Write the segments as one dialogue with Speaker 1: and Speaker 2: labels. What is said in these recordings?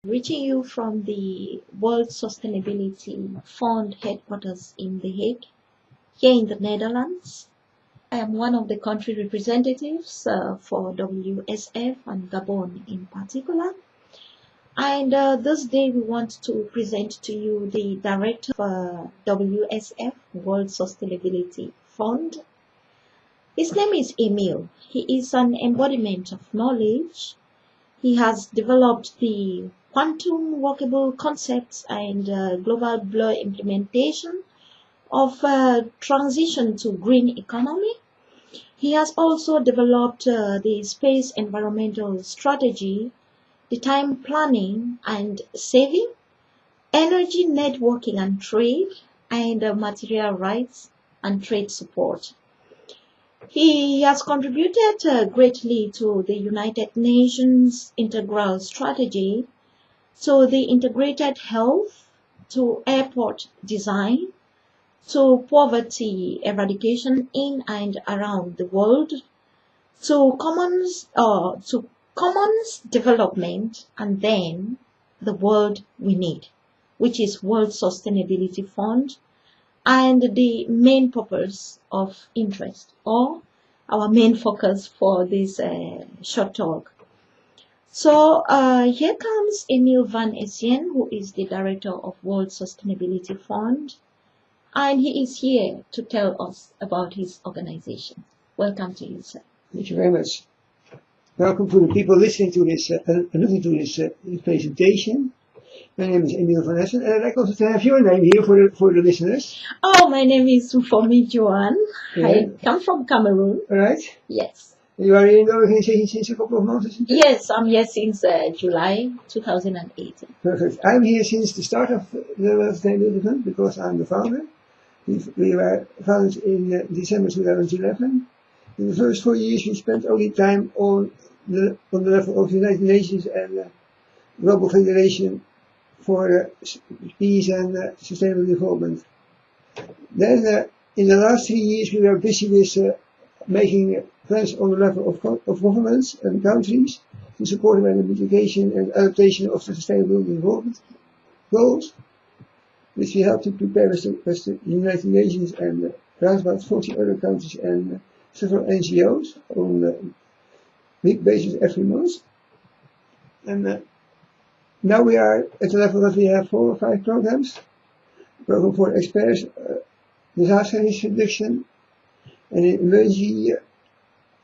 Speaker 1: Reaching you from the World Sustainability Fund headquarters in The Hague, here in the Netherlands. I am one of the country representatives for WSF and Gabon in particular. And this day we want to present to you the director of WSF, World Sustainability Fund. His name is Emil. He is an embodiment of knowledge. He has developed the quantum workable concepts and global blur implementation of transition to green economy. He has also developed the space environmental strategy, the time planning and saving, energy networking and trade, and material rights and trade support. He has contributed greatly to the United Nations integral strategy, to the integrated health, to airport design, to poverty eradication in and around the world, to commons development, and then the world we need, which is World Sustainability Fund, and the main purpose of interest, or our main focus for this short talk. So here comes Emil van Essien, who is the director of World Sustainability Fund, and he is here to tell us about his organization. Welcome to you, sir.
Speaker 2: Thank you very much. Welcome to the people listening to this, looking to this presentation. My name is Emil van Essen, and I'd like also to have your name here for the listeners.
Speaker 1: Oh, my name is Ufomi Joan.
Speaker 2: Yeah.
Speaker 1: I come from Cameroon.
Speaker 2: All right.
Speaker 1: Yes.
Speaker 2: You are in the organization since a couple of months, isn't it?
Speaker 1: Yes, I'm here since July 2018.
Speaker 2: Perfect. I'm here since the start of the Sustainability Fund because I'm the founder. We were founded in December 2011. In the first 4 years, we spent only time on the level of the United Nations and Global Federation for Peace and Sustainable Development. Then, in the last 3 years, we were busy with making plans on the level of governments and countries to support the mitigation and adaptation of the Sustainable Development Goals, which we helped to prepare with the United Nations and around about 40 other countries and several NGOs on a week basis every month. And now we are at the level that we have 4 or 5 programs. Program for experts, disaster risk reduction, and emergency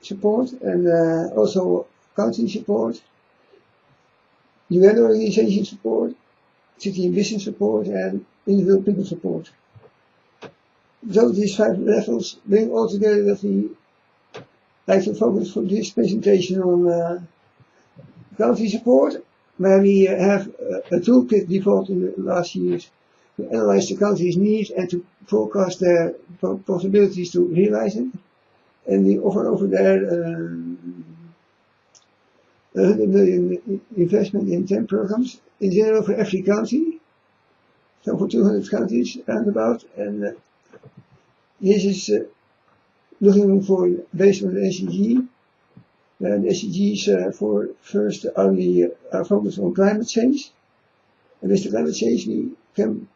Speaker 2: support, and also country support, UN organization support, city and business support, and individual people support. So these 5 levels bring all together that we like to focus for this presentation on country support, where we have a toolkit developed in the last years to analyze the country's needs and to forecast their possibilities to realize it. And we offer over there 100 million investment in 10 programs, in general for every country, so for 200 countries roundabout. And this is looking for, based on the SDG. The SDGs for first only are focused on climate change. And with the climate change, we can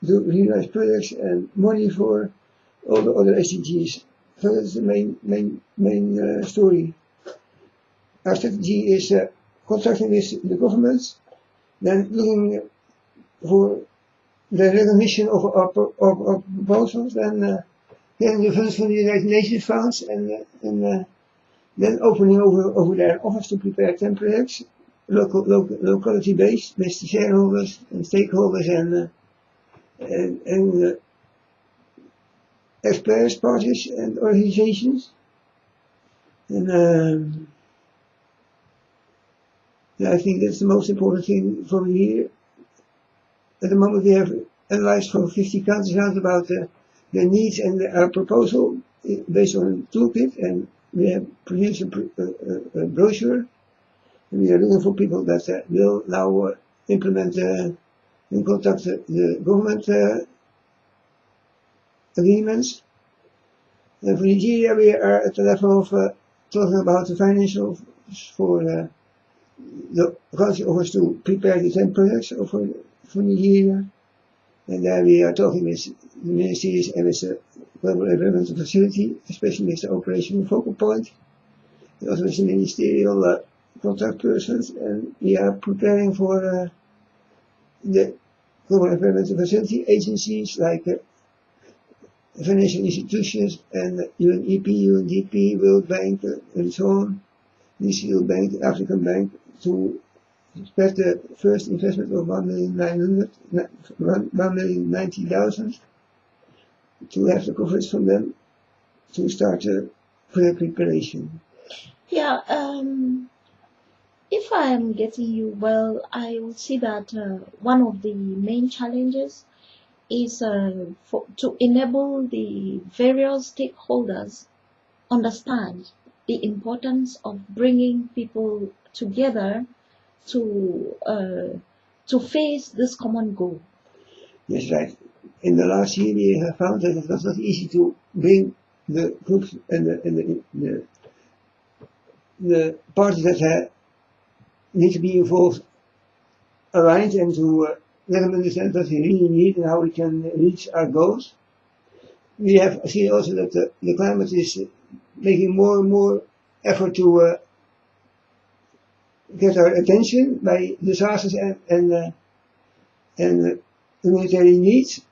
Speaker 2: realize projects and money for all the other SDGs. So that's the main story. Our strategy is contracting with the governments, then looking for the recognition of our proposals, then getting the funds from the United Nations funds, and then opening over their office to prepare 10 projects, locality based, with the shareholders and stakeholders and experts, parties and organizations. And I think that's the most important thing for me here. At the moment we have analyzed for 50 countries around about their needs and our proposal based on a toolkit, and we have produced a brochure, and we are looking for people that will now implement and contact the government agreements. And for Nigeria we are at the level of talking about the financials for the country offers to prepare the 10 projects for Nigeria. And there we are talking with the ministries and with the Global Environmental Facility, especially with the operational focal point, and also with the ministerial contact persons. And we are preparing for the Global Environmental Facility agencies like financial institutions and UNEP, UNDP, World Bank, and so on, National Bank, African Bank, to expect the first investment of 1,090,000 to have the coverage from them to start for the preparation.
Speaker 1: Yeah, if I am getting you well, I would see that one of the main challenges is to enable the various stakeholders understand the importance of bringing people together to face this common goal.
Speaker 2: Yes, right. In the last year, we have found that it was not easy to bring the groups and the parties that need to be involved aligned and to let them understand what we really need and how we can reach our goals. We have seen also that the climate is making more and more effort to get our attention by disasters and humanitarian needs.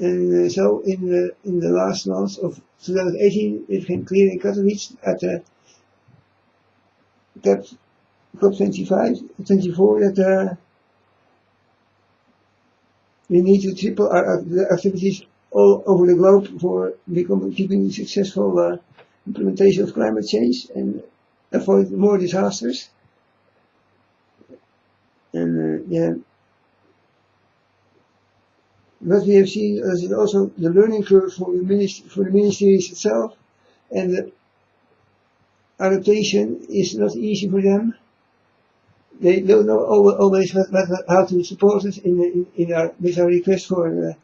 Speaker 2: And so in the last months of 2018, it became clear in Katowice at COP24 that we need to triple our activities all over the globe for keeping successful implementation of climate change and avoid more disasters. And yeah, what we have seen is also the learning curve for the ministries itself, and the adaptation is not easy for them. They don't know always how to support us with our request for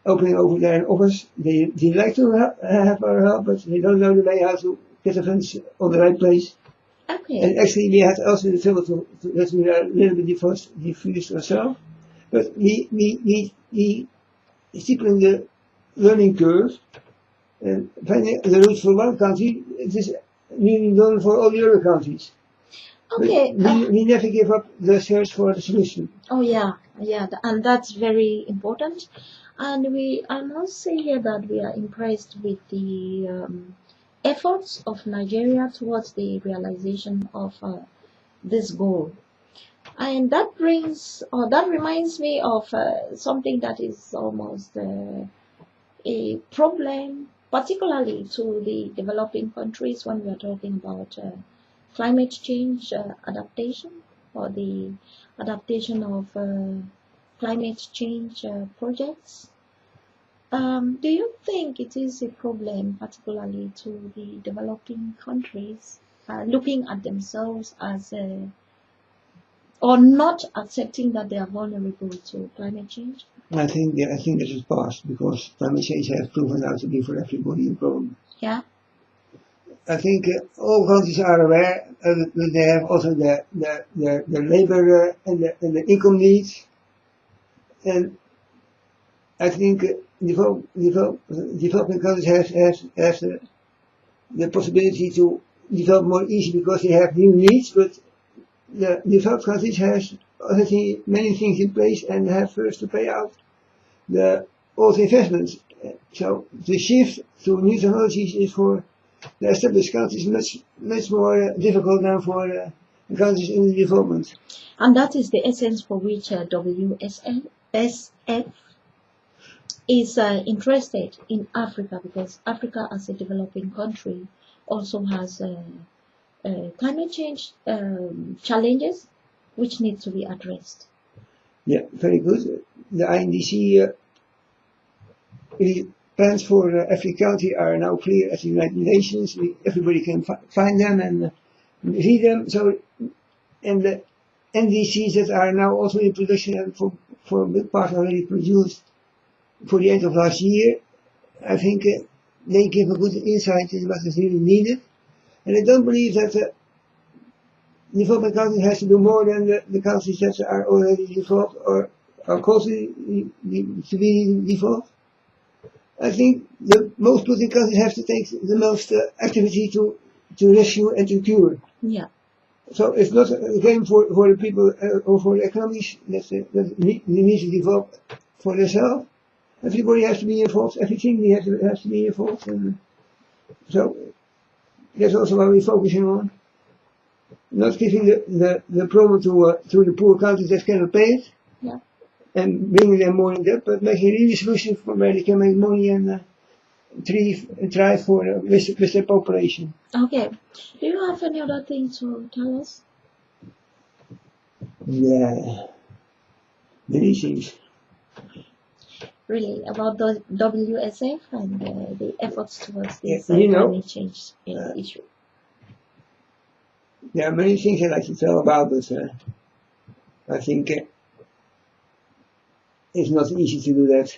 Speaker 2: opening over their office. They like to have our help, but they don't know the way how to get the funds on the right place.
Speaker 1: Okay.
Speaker 2: And actually, we had also the trouble that we are a little bit diffused ourselves, but we steepen the learning curve and finding the route for one country. It is nearly done for all the other countries.
Speaker 1: Okay.
Speaker 2: We never give up the search for the solution.
Speaker 1: Oh yeah, and that's very important. And I must say here that we are impressed with the efforts of Nigeria towards the realization of this goal. And that reminds me of something that is almost a problem, particularly to the developing countries when we are talking about climate change adaptation, or the adaptation of climate change projects. Do you think it is a problem, particularly to the developing countries, looking at themselves as or not accepting that they are vulnerable to climate change?
Speaker 2: I think that is past, because climate change has proven out to be for everybody a problem.
Speaker 1: Yeah.
Speaker 2: I think all countries are aware that they have also the labor and the income needs, and I think developing countries have the possibility to develop more easily because they have new needs, but the developed countries have already many things in place and have first to pay out all the investments. So the shift to new technologies is for the established countries much more difficult than for the countries in development.
Speaker 1: And that is the essence for which WSF is interested in Africa, because Africa as a developing country also has climate change challenges which need to be addressed.
Speaker 2: Yeah, very good. The INDC plans for every country are now clear at the United Nations. Everybody can find them and read them. So, and the NDCs that are now also in production and for a big part already produced for the end of last year, I think they give a good insight into what is really needed. And I don't believe that developing countries has to do more than the countries that are already developed or are close to be developed. I think the most polluting countries have to take the most activity to rescue and to cure.
Speaker 1: Yeah.
Speaker 2: So it's not a game for the people or for the economies that need to develop for themselves. Everybody has to be involved. Everything has to be involved. And so that's also what we're focusing on. Not giving the problem to the poor countries that cannot pay it.
Speaker 1: Yeah.
Speaker 2: And bringing them more in debt, but making really solutions for where they can make money and thrive with their population.
Speaker 1: Okay. Do you have any other thing to tell us?
Speaker 2: Yeah. Many things.
Speaker 1: Really, about the WSF and the efforts towards this
Speaker 2: You know,
Speaker 1: climate change issue.
Speaker 2: There are many things I'd like to tell about, but I think it's not easy to do that.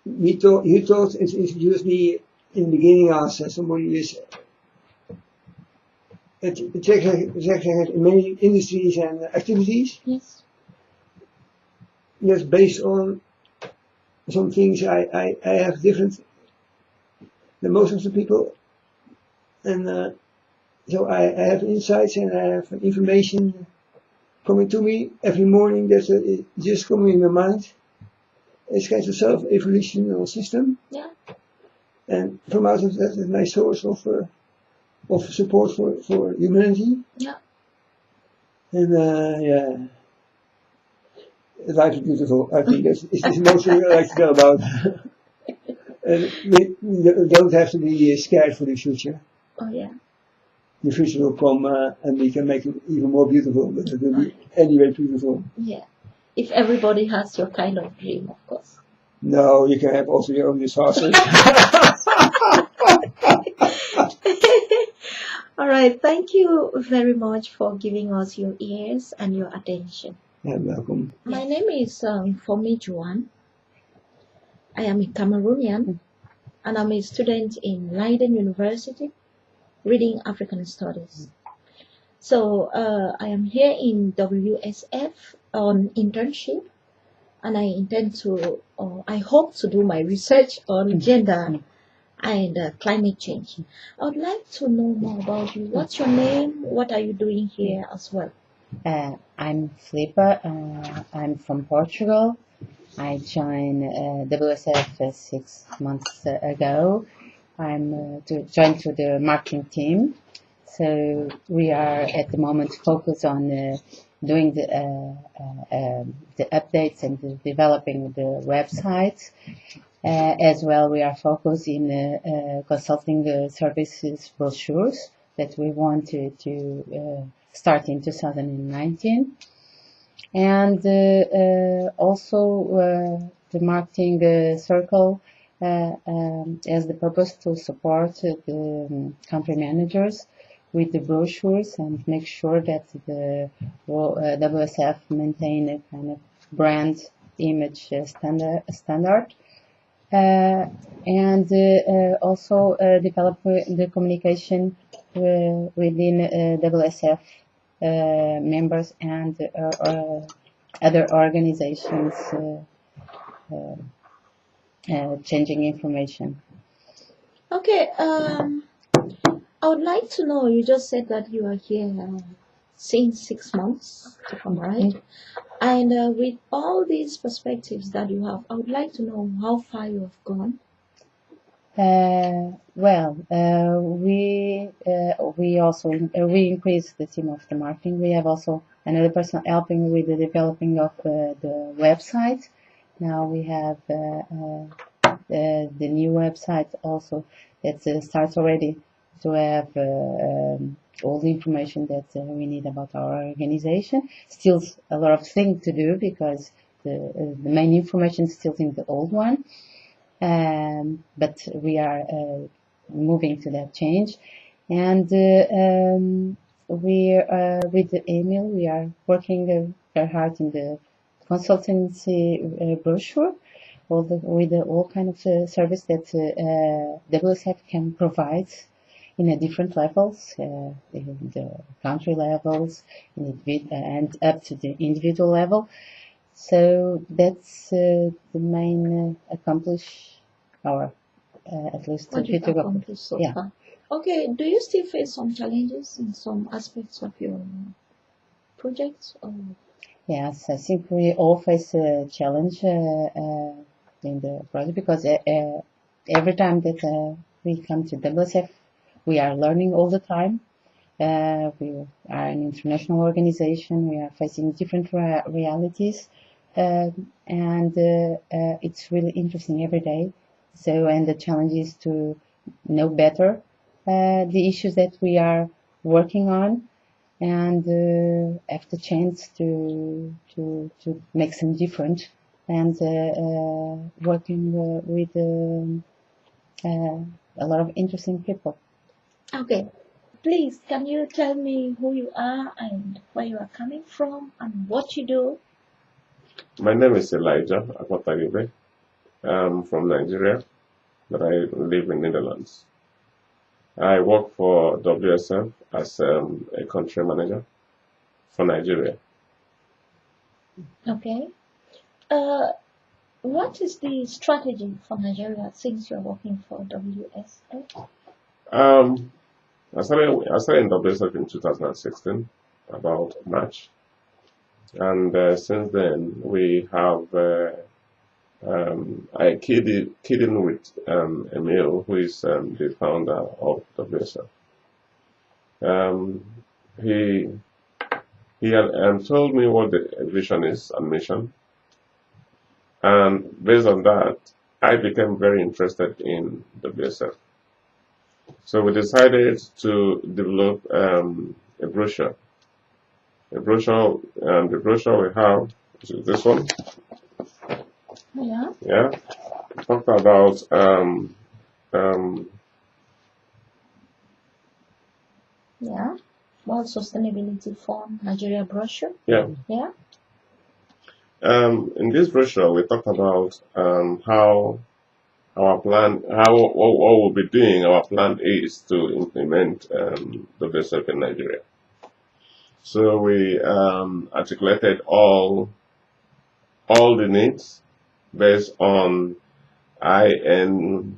Speaker 2: You thought introduced me in the beginning as somebody who is executive in many industries and activities.
Speaker 1: Yes.
Speaker 2: That's based on some things I have different than most of the people. And so I have insights and I have information coming to me every morning that's just coming in my mind. It's kind of self-evolutional system.
Speaker 1: Yeah.
Speaker 2: And from out of that is my source of support for humanity.
Speaker 1: Yeah.
Speaker 2: And yeah, life is beautiful. I think it's the most thing I like to tell about. And we don't have to be scared for the future.
Speaker 1: Oh yeah.
Speaker 2: The future will come and we can make it even more beautiful, but it will be anyway beautiful.
Speaker 1: Yeah. If everybody has your kind of dream, of course.
Speaker 2: No, you can have also your own disasters.
Speaker 1: All right. Thank you very much for giving us your ears and your attention.
Speaker 2: Yeah, welcome.
Speaker 1: My name is Fomi Juan. I am a Cameroonian and I'm a student in Leiden University reading African Studies. So I am here in WSF on internship and I intend to, I hope to do my research on gender and climate change. I would like to know more about you. What's your name? What are you doing here as well?
Speaker 3: I'm Filipa. I'm from Portugal. I joined WSF 6 months ago. I'm joined to the marketing team. So we are at the moment focused on doing the updates and developing the website. As well, we are focused in consulting the services brochures that we want to start in 2019. And also the marketing circle has the purpose to support the country managers with the brochures and make sure that the WSF maintain a kind of brand image standard. And also develop the communication within WSF members and other organizations changing information.
Speaker 1: Okay, I would like to know, you just said that you are here since 6 months, if I'm right? And with all these perspectives that you have, I would like to know how far you have gone.
Speaker 3: We also we increased the team of the marketing. We have also another person helping with the developing of the website. Now we have the new website also that starts already to have all the information that we need about our organization. Still a lot of things to do because the main information is still in the old one. But we are moving to that change, and we with Emil we are working very hard in the consultancy brochure, with all kind of service that WSF can provide, in different levels, in the country levels, and up to the individual level. So that's the main accomplish, or at least
Speaker 1: What you've
Speaker 3: future.
Speaker 1: accomplished so
Speaker 3: Yeah.
Speaker 1: far. Okay, do you still face some challenges in some aspects of your projects? Or
Speaker 3: Yes, I think we all face a challenge in the project because every time that we come to WSF, we are learning all the time. We are an international organization. We are facing different realities, and it's really interesting every day. So, and the challenge is to know better the issues that we are working on, and have the chance to make some difference, and working with a lot of interesting people.
Speaker 1: okay, please, can you tell me who you are and where you are coming from and what you do?
Speaker 4: My name is Elijah Akpataribe. I'm from Nigeria, but I live in Netherlands. I work for WSF as a country manager for Nigeria.
Speaker 1: Okay. What is the strategy for Nigeria since you're working for WSF?
Speaker 4: Um, I started in WSF in 2016, about March, and since then we have I kidding with Emil, who is the founder of WSF. Um, he he had told me what the vision is and mission, and based on that, I became very interested in WSF. So we decided to develop a brochure. The brochure we have, which is this one,
Speaker 1: Yeah.
Speaker 4: yeah, talked about um,
Speaker 1: Yeah. World Sustainability Fund Nigeria brochure.
Speaker 4: yeah.
Speaker 1: Yeah.
Speaker 4: In this brochure, we talked about how our plan, what we'll be doing. Our plan is to implement WSF in Nigeria. So we articulated all the needs based on INDIC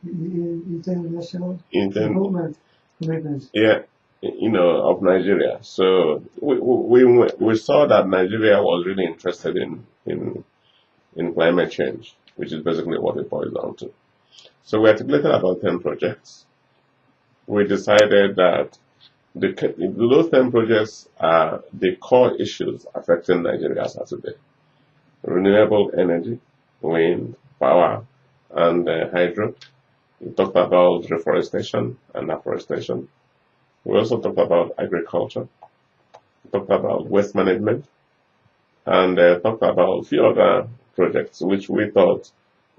Speaker 2: International
Speaker 4: intent,
Speaker 2: development commitments.
Speaker 4: yeah, of Nigeria. So we saw that Nigeria was really interested in climate change, which is basically what it boils down to. So we articulated about 10 projects. We decided that those 10 projects are the core issues affecting Nigeria as of today. Renewable energy, wind, power, and hydro. We talked about reforestation and afforestation. We also talked about agriculture. We talked about waste management, and talked about a few other projects which we thought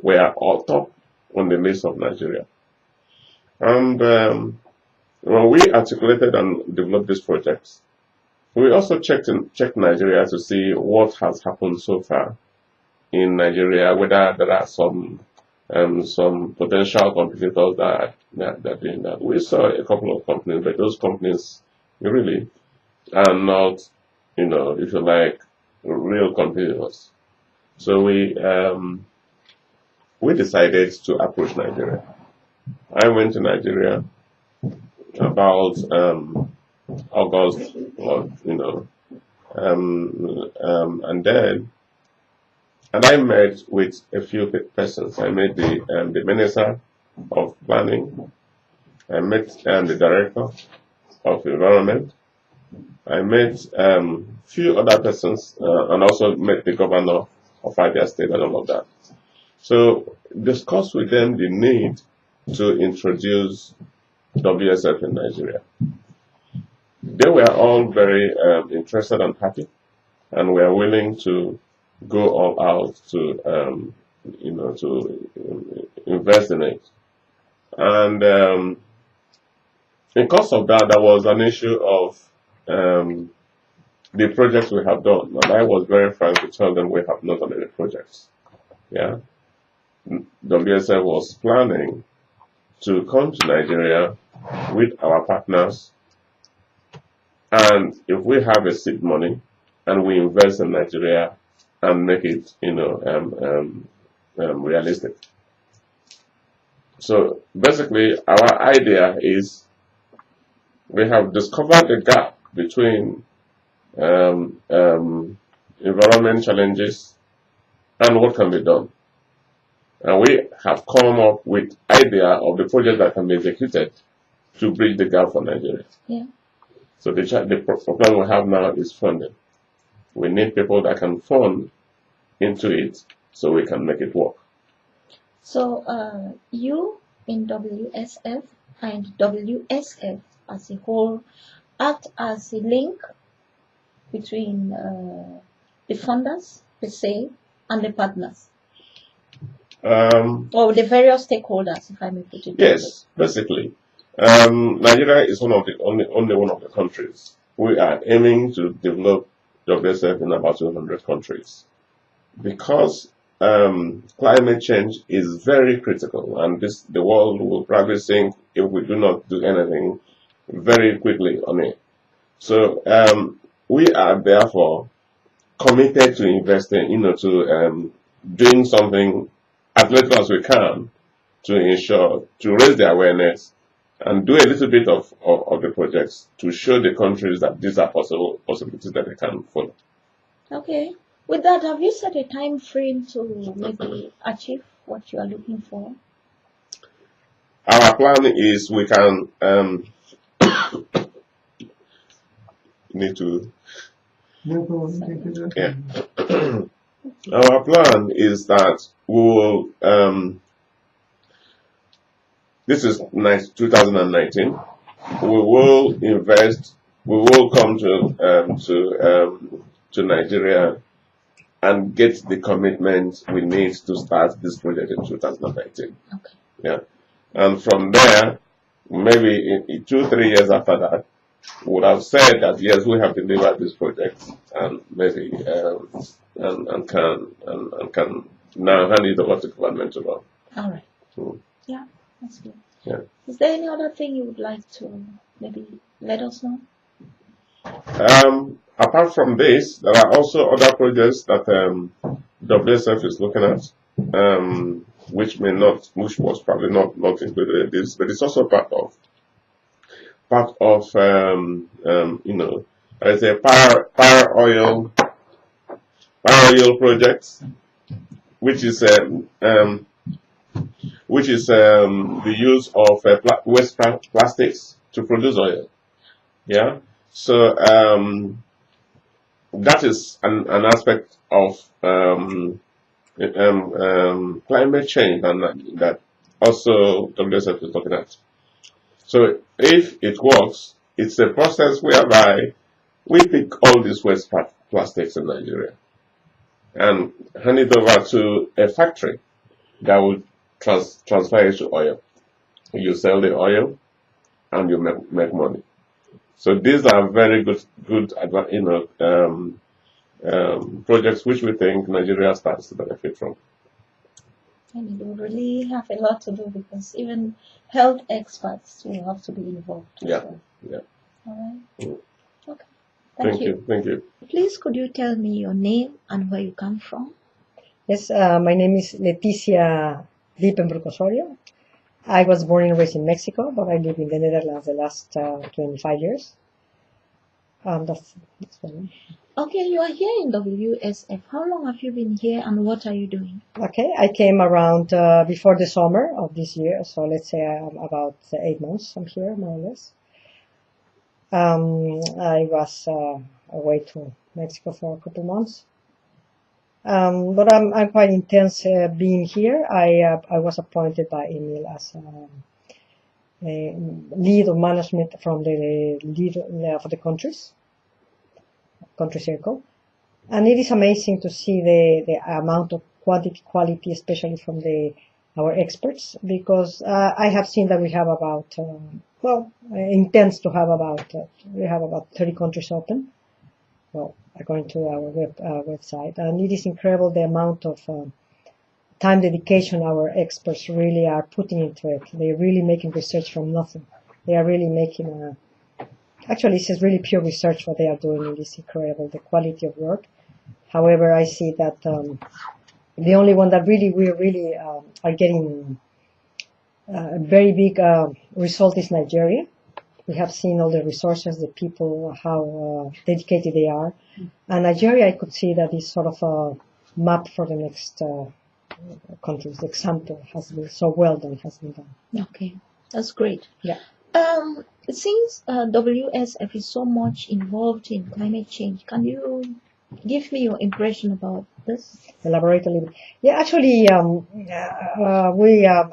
Speaker 4: were all top on the list of Nigeria. And when we articulated and developed these projects, we also checked Nigeria to see what has happened so far in Nigeria, whether there are some potential competitors that are doing that. We saw a couple of companies, but those companies really are not, if you like, real competitors. So we decided to approach Nigeria. I went to Nigeria about August, and I met with a few persons. I met the minister of planning. I met the director of environment. I met few other persons, and also met the governor of Abia State and all of that. So discuss with them the need to introduce WSF in Nigeria. They were all very interested and happy, and were willing to go all out to invest in it. And because of that, there was an issue of the projects we have done. And I was very frank to tell them we have not done any projects. Yeah. WSF was planning to come to Nigeria with our partners, and if we have a seed money and we invest in Nigeria and make it, realistic. So basically, our idea is we have discovered the gap between environment challenges and what can be done. And we have come up with idea of the project that can be executed to bridge the gap for Nigeria.
Speaker 1: Yeah.
Speaker 4: So the problem we have now is funding. We need people that can fund into it so we can make it work.
Speaker 1: So you in WSF and WSF as a whole act as a link between the funders, per se, and the partners, or the various stakeholders, if I may put it.
Speaker 4: Yes, basically. Nigeria is only one of the countries. We are aiming to develop WSF in about 200 countries. Because climate change is very critical, and the world will probably sink if we do not do anything very quickly on it. So we are therefore committed to investing, to doing something as little as we can to raise the awareness and do a little bit of the projects to show the countries that these are possibilities that they can follow.
Speaker 1: Okay. With that, have you set a time frame to maybe achieve what you are looking for?
Speaker 4: Our plan is we can need to.
Speaker 2: No problem. Thank you.
Speaker 4: Yeah. Our plan is that we will. This is 2019. We will invest. We will come to Nigeria and get the commitment we need to start this project in 2019.
Speaker 1: Okay.
Speaker 4: Yeah. And from there, maybe in 2-3 years after that, we would have said that yes, we have delivered this project, and maybe and can now hand it over to government to run.
Speaker 1: All right.
Speaker 4: Mm.
Speaker 1: Yeah, that's good.
Speaker 4: Yeah.
Speaker 1: Is there any other thing you would like to maybe let us know?
Speaker 4: Apart from this, there are also other projects that WSF is looking at, which was probably not included in this, but it's also part of as a power oil project, which is the use of waste plastics to produce oil. Yeah. So that is an aspect of climate change and that also WSF is looking at. So if it works, it's a process whereby we pick all these waste plastics in Nigeria and hand it over to a factory that will transfer it to oil. You sell the oil and you make money. So these are very good projects which we think Nigeria stands to benefit from.
Speaker 1: And it will really have a lot to do because even health experts will have to be involved.
Speaker 4: Yeah. Yeah.
Speaker 1: All right.
Speaker 4: Mm.
Speaker 1: Okay.
Speaker 4: Thank you. Thank you.
Speaker 1: Please, could you tell me your name and where you come from?
Speaker 5: Yes, my name is Leticia Diepenbroek Osorio. I was born and raised in Mexico, but I live in the Netherlands the last 25 years. That's fine.
Speaker 1: Okay, you are here in WSF. How long have you been here and what are you doing?
Speaker 5: Okay, I came around before the summer of this year, so let's say about 8 months I'm here, more or less. I was away to Mexico for a couple months. But I'm quite intense being here. I was appointed by Emil as a lead of management from the lead for the country circle, and it is amazing to see the amount of quality, especially from our experts, because I have seen that we have about intends to have we have about 30 countries open. Well, according to our website, and it is incredible the amount of time dedication our experts really are putting into it. They're really making research from nothing. They are really making actually this is really pure research what they are doing. It is incredible, the quality of work. However, I see that the only one that we really are getting a very big result is Nigeria. We have seen all the resources, the people, how dedicated they are. And Nigeria, I could see that is sort of a map for the next countries. The example has been so well done, has been done.
Speaker 1: Okay, that's great.
Speaker 5: Yeah.
Speaker 1: Since WSF is so much involved in climate change, can you give me your impression about this?
Speaker 5: Elaborate a little bit. Yeah, actually, I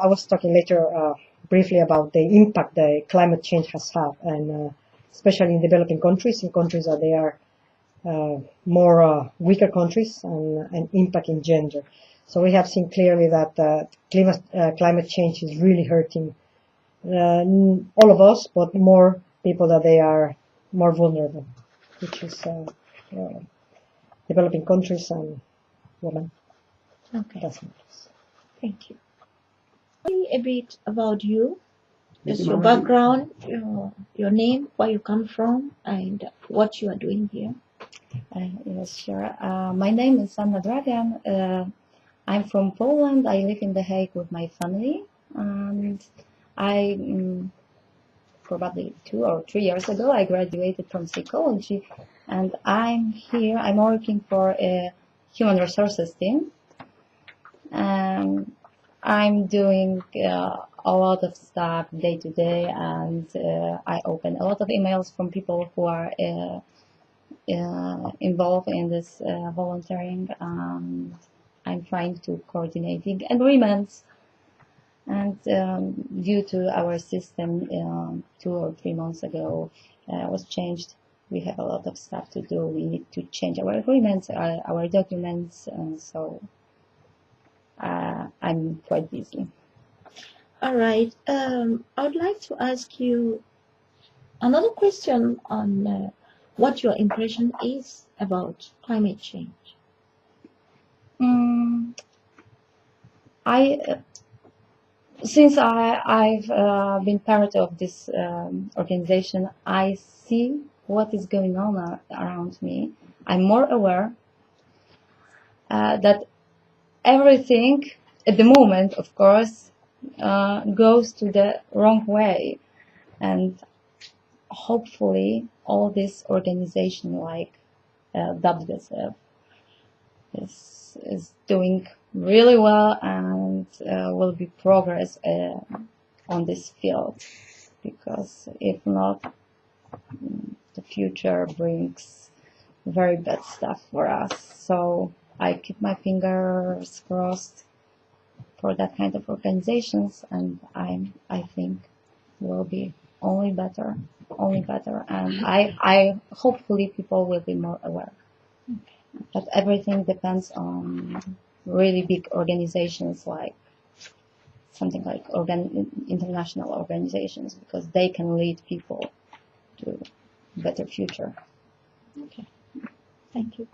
Speaker 5: was talking later briefly about the impact the climate change has had, and especially in developing countries, in countries that they are more weaker countries, and impact in gender. So we have seen clearly that climate change is really hurting all of us, but more people that they are more vulnerable, which is developing countries and women.
Speaker 1: Okay,
Speaker 5: That's it.
Speaker 1: thank you. Tell me a bit about you,
Speaker 2: Thank
Speaker 1: just
Speaker 2: you,
Speaker 1: your
Speaker 2: Mama.
Speaker 1: background, your name, where you come from, and what you are doing here.
Speaker 3: Yes, sure. My name is Anna Dragan. I'm from Poland. I live in The Hague with my family, and I probably 2 or 3 years ago I graduated from psychology, and I'm here. I'm working for a human resources team. I'm doing a lot of stuff day to day, and I open a lot of emails from people who are involved in this volunteering. I'm trying to coordinate agreements, and due to our system 2 or 3 months ago was changed. We have a lot of stuff to do. We need to change our agreements, our documents, and so I'm quite busy.
Speaker 1: All right. I would like to ask you another question on what your impression is about climate change.
Speaker 3: Since I've been part of this organization, I see what is going on around me. I'm more aware that everything at the moment, of course, goes to the wrong way, and hopefully all this organization like WSF is doing really well, and will be progress on this field, because if not, the future brings very bad stuff for us. So I keep my fingers crossed for that kind of organizations, and I think will be only better, and I hopefully people will be more aware. But everything depends on really big organizations, like something like international organizations, because they can lead people to a better future.
Speaker 1: Okay. Thank you.